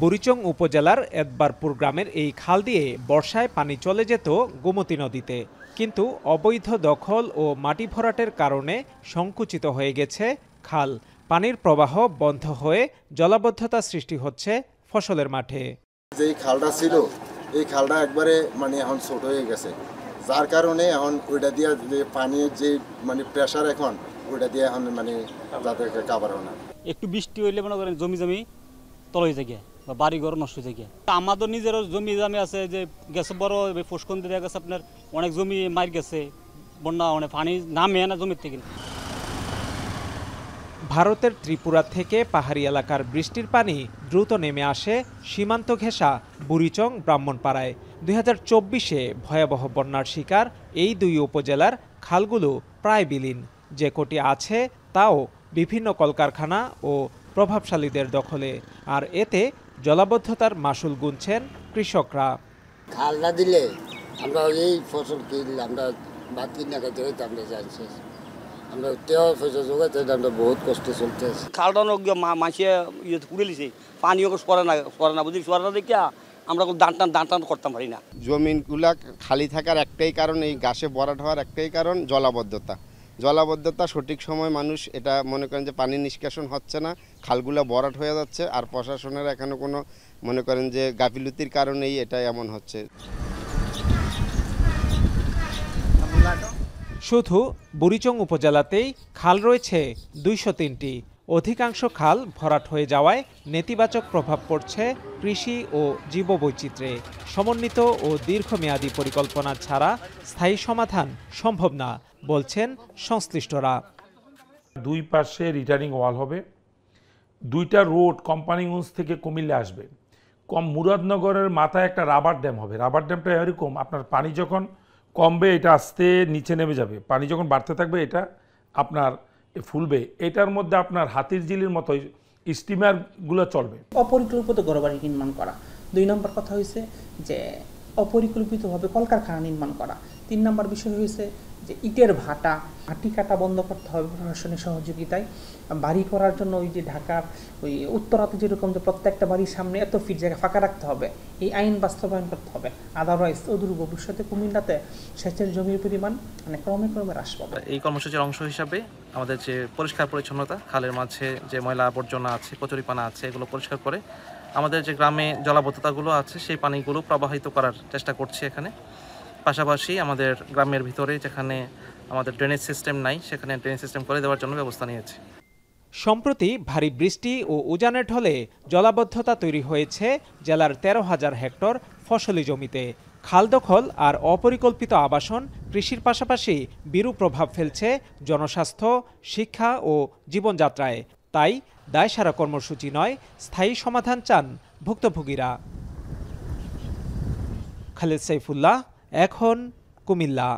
বুড়িচং উপজেলার এদবারপুর গ্রামের এই খাল দিয়ে বর্ষায় পানি চলে যেত গোমতী নদীতে, কিন্তু অবৈধ দখল ও মাটি ভরাটের কারণে সংকুচিত হয়ে গেছে খাল। পানির প্রবাহ বন্ধ হয়ে জলাবদ্ধতা সৃষ্টি হচ্ছে ফসলের মাঠে। যে খালটা ছিল এই খালটা একবারে এখন ছোট হয়ে গেছে, যার কারণে এখন ওইটা দিয়ে যে পানির যে প্রেশার এখন ওইটা দিয়ে এখন যাতে কাভার হয় না। একটু বৃষ্টি হইলে মনে করেন জমি তল হয়ে যায় বা বাড়ি ঘর নষ্ট হয়ে যায়। আমাদের নিজেরও জমি আছে যে গেছে বড় ফুসকন দিয়ে গেছে, আপনার অনেক জমি মার গেছে, বন্যা অনেক পানি নামে না জমির থেকে। ভারতের ত্রিপুরা থেকে পাহাড়ি এলাকার বৃষ্টির পানি দ্রুত নেমে আসে সীমান্ত ঘেঁষা বুড়িচং ব্রাহ্মণপাড়ায়। 2024-এ ভয়াবহ বন্যার শিকার এই দুই উপজেলার খালগুলো প্রায় বিলীন। যে কটি আছে তাও বিভিন্ন কলকারখানা ও প্রভাবশালীদের দখলে, আর এতে জলাবদ্ধতার মাসুল গুনছেন কৃষকরা। খাল না দিলে আমরা এই ফসল কিনলে আমরা ভাত কিনা খাইতে হইতে আমরা জানছি, আমরা তেও পয়সা জোগাইতে আমরা বহুত কষ্টে চলতে আছি। খালটা মাসে কুড়ে লিছে, পানিও সরে না বুঝি, সরে না দেখিয়া আমরা দান টান করতাম পারি না। জমিনগুলা খালি থাকার একটাই কারণ, এই গাছে ভরাট হওয়ার একটাই কারণ জলাবদ্ধতা। সঠিক সময় মানুষ এটা মনে করেন যে পানি নিষ্কাশন হচ্ছে না, খালগুলা ভরাট হয়ে যাচ্ছে, আর প্রশাসনের এখনো কোনো মনে করেন যে গাফিলতির কারণেই এটা এমন হচ্ছে। শুধু বুড়িচং উপজেলাতেই খাল রয়েছে 203টি। অধিকাংশ খাল ভরাট হয়ে যাওয়ায় নেতিবাচক প্রভাব পড়ছে কৃষি ও জীববৈচিত্র্যে। সমন্বিত ও দীর্ঘমেয়াদী পরিকল্পনা ছাড়া স্থায়ী সমাধান সম্ভব না বলছেন সংশ্লিষ্টরা। দুই পাশে রিটার্নিং ওয়াল হবে, দুইটা রোড কোম্পানিগঞ্জ থেকে কুমিল্লা আসবে, মুরাদনগরের মাথায় একটা রাবার ড্যাম হবে। রাবার ড্যামটা এরকম, আপনার পানি যখন কমবে এটা আস্তে নিচে নেমে যাবে, পানি যখন বাড়তে থাকবে এটা আপনার ফুলবে। এটার মধ্যে আপনার হাতির ঝিলের মতো স্টিমারগুলো চলবে। অপরিকল্পিত ঘরবাড়ি নির্মাণ করা 2 নম্বর কথা হয়েছে, যে অপরিকল্পিতভাবে কলকারখানা নির্মাণ করা। 3 নম্বর বিষয় হয়েছে যে ইটের ভাটা, মাটি কাটা বন্ধ করতে হবে প্রশাসনের সহযোগিতায়। বাড়ি করার জন্য ওই যে ঢাকার ওই উত্তরাতে যেরকম যে প্রত্যেকটা বাড়ির সামনে এত ফিট জায়গা ফাঁকা রাখতে হবে, এই আইন বাস্তবায়ন করতে হবে। আদারওয়াইজ অদূর ভবিষ্যতে কুমিল্লাতে সেচের জমির পরিমাণ ক্রমে হ্রাস পাবে। এই কর্মসূচির অংশ হিসাবে আমাদের যে পরিষ্কার পরিচ্ছন্নতা, খালের মাঝে যে ময়লা আবর্জনা আছে, কচুরিপানা আছে, এগুলো পরিষ্কার করে আমাদের যে গ্রামে জলাবদ্ধতাগুলো আছে সেই পানিগুলো প্রবাহিত করার চেষ্টা করছি এখানে। পাশাপাশি আমাদের গ্রামের ভিতরে যেখানে আমাদের ড্রেনেজ সিস্টেম নাই সেখানে ড্রেনেজ সিস্টেম করে দেওয়ার জন্য ব্যবস্থা নিয়েছে। সম্প্রতি ভারী বৃষ্টি ও উজানের ঢলে জলাবদ্ধতা তৈরি হয়েছে জেলার 13,000 হেক্টর ফসলি জমিতে। খাল দখল আর অপরিকল্পিত আবাসন কৃষির পাশাপাশি বিরূপ প্রভাব ফেলছে জনস্বাস্থ্য, শিক্ষা ও জীবনযাত্রায়। তাই দায়সারা কর্মসূচি নয়, স্থায়ী সমাধান চান ভুক্তভোগীরা। খালেদ সাইফুল্লাহ, এখন কুমিল্লা।